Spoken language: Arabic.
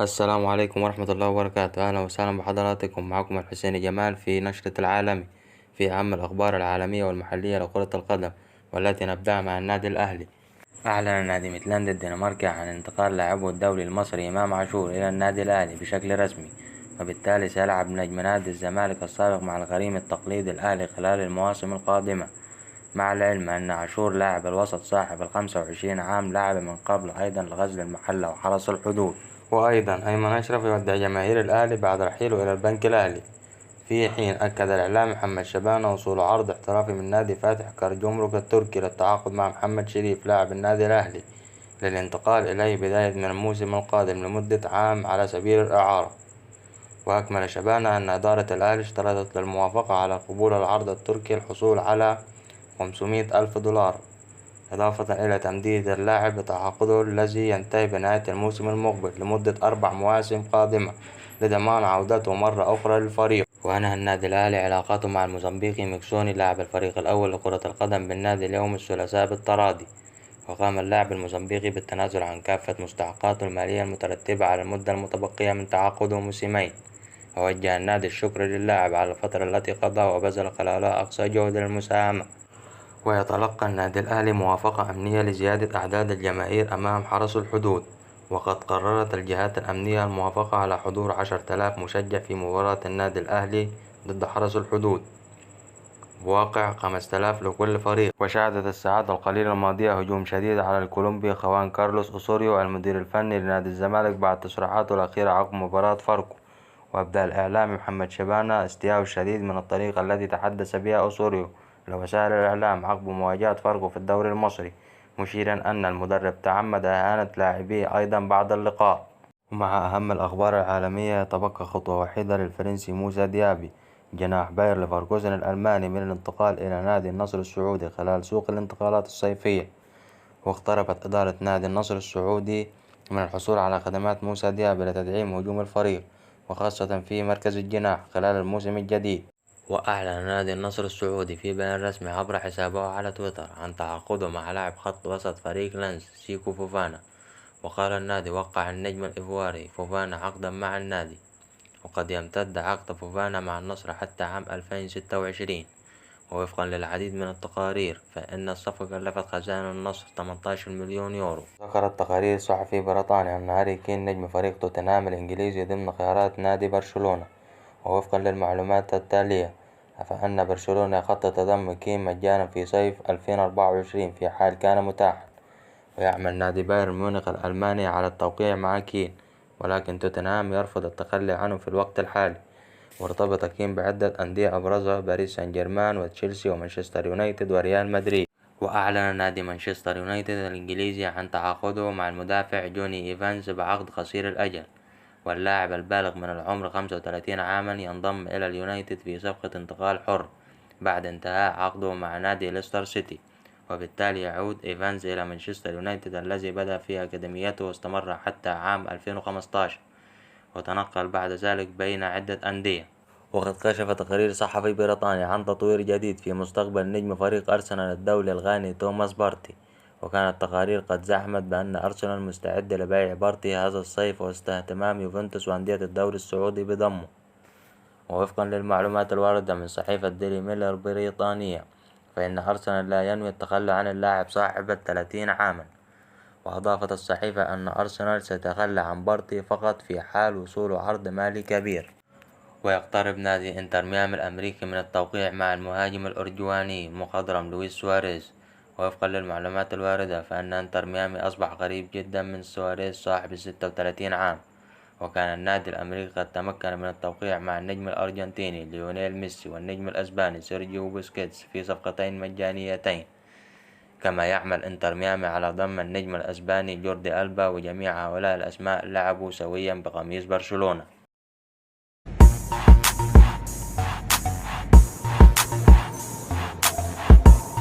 السلام عليكم ورحمة الله وبركاته. أهلا وسهلا بحضراتكم، معكم الحسين جمال في نشرة العالمي في أهم الأخبار العالمية والمحلية لكرة القدم، والتي نبدأ مع النادي الأهلي. أعلن نادي ميتلاند الدنماركي عن انتقال لاعبه الدولي المصري إمام عاشور إلى النادي الأهلي بشكل رسمي، وبالتالي سيلعب نجم نادي الزمالك السابق مع الغريم التقليدي الأهلي خلال المواسم القادمة. مع العلم أن عاشور لاعب الوسط صاحب ال25 عام لعب من قبل أيضا لغزل المحلة وحرس الحدود. وأيضا أيمن أشرف يودع جماهير الأهلي بعد رحيله إلى البنك الأهلي، في حين أكد الإعلامي محمد شبانة وصول عرض احترافي من نادي فاتح كرجمرك التركي للتعاقد مع محمد شريف لاعب النادي الأهلي للانتقال إليه بداية من الموسم القادم لمدة عام على سبيل الإعارة. وأكمل شبانة أن إدارة الأهلي اشترطت للموافقة على قبول العرض التركي الحصول على 500 ألف دولار، إضافة إلى تمديد اللاعب بتعاقده الذي ينتهي بنهاية الموسم المقبل لمدة 4 مواسم قادمة لضمان عودته مرة أخرى للفريق. وأنهى النادي الأهلي علاقاته مع الموزمبيقي ميكسوني لاعب الفريق الأول لكرة القدم بالنادي اليوم الثلاثاء بالتراضي، وقام اللاعب الموزمبيقي بالتنازل عن كافة مستحقاته المالية المترتبة على المدة المتبقية من تعاقده موسمين. ووجه النادي الشكر للاعب على الفترة التي قضاها وبذل خلالها أقصى جهد للمساهمة. ويتلقى النادي الأهلي موافقة أمنية لزيادة أعداد الجماهير أمام حرس الحدود، وقد قررت الجهات الأمنية الموافقة على حضور 10,000 مشجع في مباراة النادي الأهلي ضد حرس الحدود بواقع 5,000 لكل فريق. وشهدت الساعات القليلة الماضية هجوم شديد على الكولومبي خوان كارلوس أوسوريو المدير الفني لنادي الزمالك بعد تصريحاته الأخيرة عقب مباراة فاركو. وأبدى الإعلامي محمد شبانة استياءه الشديد من الطريقة التي تحدث بها أوسوريو لوسائل الإعلام عقب مواجهة فاركو في الدوري المصري، مشيرا أن المدرب تعمد إهانة لاعبيه أيضا بعد اللقاء. ومع أهم الأخبار العالمية، يتبقى خطوة وحيدة للفرنسي موسى ديابي جناح باير ليفركوزن الألماني من الانتقال إلى نادي النصر السعودي خلال سوق الانتقالات الصيفية. واقتربت إدارة نادي النصر السعودي من الحصول على خدمات موسى ديابي لتدعيم هجوم الفريق، وخاصة في مركز الجناح خلال الموسم الجديد. وأعلن نادي النصر السعودي في بيان رسمي عبر حسابه على تويتر عن تعاقده مع لاعب خط وسط فريق لانس سيكو فوفانا. وقال النادي: وقع النجم الإيفواري فوفانا عقدا مع النادي، وقد يمتد عقد فوفانا مع النصر حتى عام 2026. ووفقا للعديد من التقارير فإن الصفقة لفت خزائن النصر 18 مليون يورو. ذكرت تقارير صحفي بريطاني أن هاري كين نجم فريق توتنهام الإنجليزي ضمن خيارات نادي برشلونة. ووفقا للمعلومات التالية فإن برشلونة يخطط ضم كين مجانا في صيف 2024 في حال كان متاحا. ويعمل نادي بايرن ميونخ الألماني على التوقيع مع كين، ولكن توتنهام يرفض التخلي عنه في الوقت الحالي. وارتبط كين بعدة أندية أبرزها باريس سان جيرمان وتشيلسي ومانشستر يونايتد وريال مدريد. وأعلن نادي مانشستر يونايتد الإنجليزي عن تعاقده مع المدافع جوني إيفانز بعقد قصير الأجل، واللاعب البالغ من العمر 35 عاما ينضم إلى اليونايتد في صفقة انتقال حر بعد انتهاء عقده مع نادي ليستر سيتي. وبالتالي يعود إيفانز إلى مانشستر يونايتد الذي بدأ في أكاديميته واستمر حتى عام 2015، وتنقل بعد ذلك بين عدة أندية. وقد كشف تقرير صحفي بريطاني عن تطوير جديد في مستقبل نجم فريق أرسنال الدولي الغاني توماس بارتي، وكانت التقارير قد زعمت بأن أرسنال مستعد لبيع بارتي هذا الصيف وسط اهتمام يوفنتوس وأندية الدوري السعودي بضمه. ووفقا للمعلومات الواردة من صحيفة ديلي ميلر البريطانية فإن أرسنال لا ينوي التخلي عن اللاعب صاحب 30 عاما. وأضافت الصحيفة أن أرسنال سيتخلى عن بارتي فقط في حال وصول عرض مالي كبير. ويقترب نادي إنتر ميامي الأمريكي من التوقيع مع المهاجم الأرجواني المخضرم لويس سواريز. ووفقا للمعلومات الواردة فإن إنتر ميامي أصبح قريب جدا من سواريز صاحب 36 عام. وكان النادي الأمريكي قد تمكن من التوقيع مع النجم الأرجنتيني ليونيل ميسي والنجم الأسباني سيرجيو بوسكيتس في صفقتين مجانيتين. كما يعمل إنتر ميامي على ضم النجم الأسباني جوردي ألبا، وجميع هؤلاء الأسماء لعبوا سويا بقميص برشلونة.